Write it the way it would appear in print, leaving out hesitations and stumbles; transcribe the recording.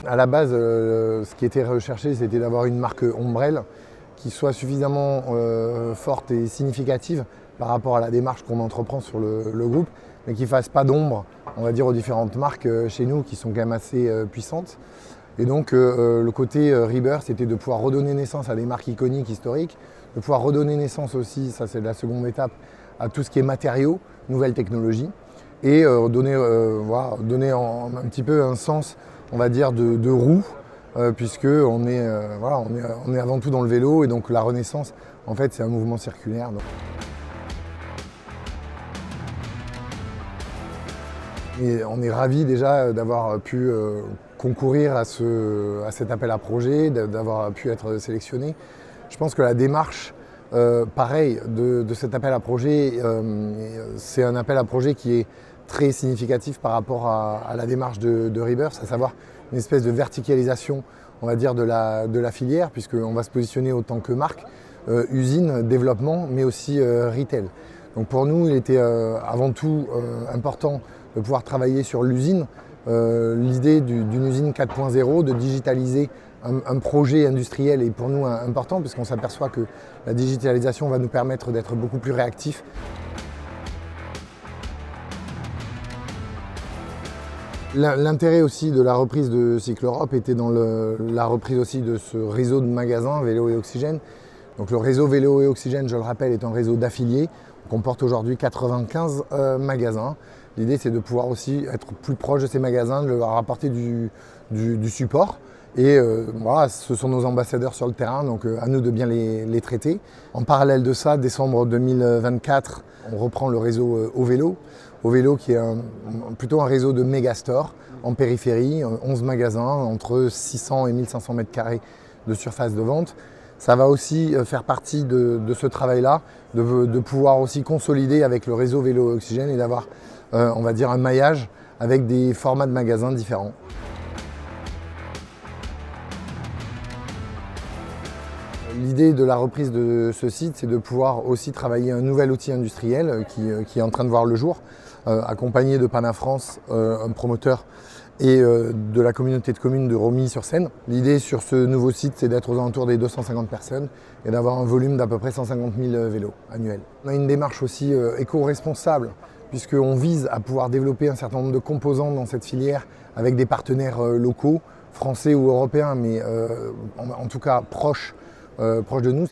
À la base, ce qui était recherché, c'était d'avoir une marque ombrelle qui soit suffisamment forte et significative par rapport à la démarche qu'on entreprend sur le groupe, mais qui ne fasse pas d'ombre, on va dire, aux différentes marques chez nous qui sont quand même assez puissantes. Et donc le côté Rebirth, c'était de pouvoir redonner naissance à des marques iconiques, historiques, de pouvoir redonner naissance aussi, ça c'est la seconde étape, à tout ce qui est matériaux, nouvelles technologies, et donner un petit peu un sens, on va dire, de roue, puisque on est avant tout dans le vélo, et donc la renaissance, en fait, c'est un mouvement circulaire. Et on est ravis déjà d'avoir pu concourir à cet appel à projet, d'avoir pu être sélectionné. Je pense que la démarche, pareil, de cet appel à projet, c'est un appel à projet qui est très significatif par rapport à la démarche de Rebirth, à savoir une espèce de verticalisation, on va dire, de la filière, puisqu'on va se positionner autant que marque, usine, développement, mais aussi retail. Donc pour nous, il était avant tout important de pouvoir travailler sur l'usine, l'idée d'une usine 4.0, de digitaliser un projet industriel est pour nous important, puisqu'on s'aperçoit que la digitalisation va nous permettre d'être beaucoup plus réactifs. L'intérêt aussi de la reprise de Cycle Europe était dans la reprise aussi de ce réseau de magasins Vélo et Oxygène. Donc le réseau Vélo et Oxygène, je le rappelle, est un réseau d'affiliés. On comporte aujourd'hui 95 magasins. L'idée, c'est de pouvoir aussi être plus proche de ces magasins, de leur apporter du support. Et voilà, ce sont nos ambassadeurs sur le terrain, donc à nous de bien les traiter. En parallèle de ça, décembre 2024, on reprend le réseau Au Vélo qui est plutôt un réseau de méga-stores en périphérie, 11 magasins, entre 600 et 1500 mètres carrés de surface de vente. Ça va aussi faire partie de ce travail-là, de pouvoir aussi consolider avec le réseau Vélo et Oxygène et d'avoir, on va dire, un maillage avec des formats de magasins différents. L'idée de la reprise de ce site, c'est de pouvoir aussi travailler un nouvel outil industriel qui est en train de voir le jour, accompagné de Pana France, un promoteur, et de la communauté de communes de Romilly-sur-Seine. L'idée sur ce nouveau site, c'est d'être aux alentours des 250 personnes et d'avoir un volume d'à peu près 150 000 vélos annuels. On a une démarche aussi éco-responsable, puisqu'on vise à pouvoir développer un certain nombre de composants dans cette filière avec des partenaires locaux, français ou européens, mais en tout cas proches de nous.